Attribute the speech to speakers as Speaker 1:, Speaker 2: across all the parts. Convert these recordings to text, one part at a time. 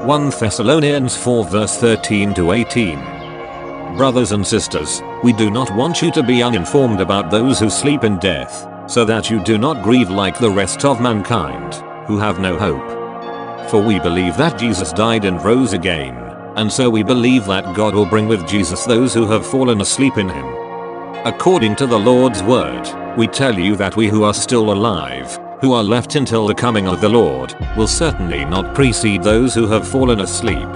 Speaker 1: 1 Thessalonians 4 verse 13 to 18. Brothers and sisters, we do not want you to be uninformed about those who sleep in death, so that you do not grieve like the rest of mankind, who have no hope. For we believe that Jesus died and rose again, and so we believe that God will bring with Jesus those who have fallen asleep in him. According to the Lord's word, we tell you that we who are still alive, who are left until the coming of the Lord, will certainly not precede those who have fallen asleep.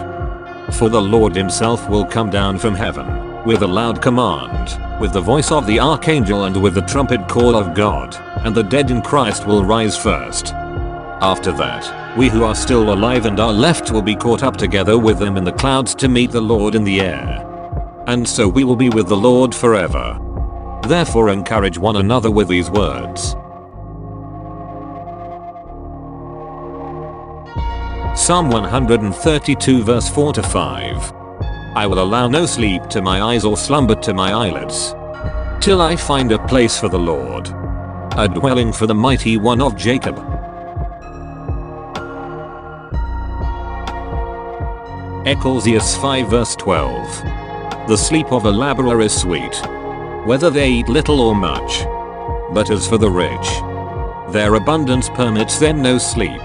Speaker 1: For the Lord himself will come down from heaven, with a loud command, with the voice of the archangel and with the trumpet call of God, and the dead in Christ will rise first. After that, we who are still alive and are left will be caught up together with them in the clouds to meet the Lord in the air. And so we will be with the Lord forever. Therefore encourage one another with these words. Psalm 132 verse 4 to 5. I will allow no sleep to my eyes or slumber to my eyelids, till I find a place for the Lord, a dwelling for the mighty one of Jacob. Ecclesiastes 5 verse 12. The sleep of a laborer is sweet, whether they eat little or much. But as for the rich, their abundance permits them no sleep.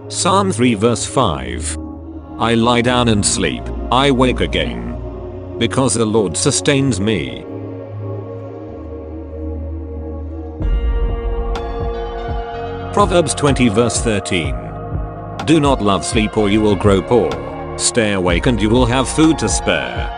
Speaker 1: Psalm 3 verse 5. I lie down and sleep, I wake again, because the Lord sustains me. Proverbs 20 verse 13. Do not love sleep or you will grow poor. Stay awake and you will have food to spare.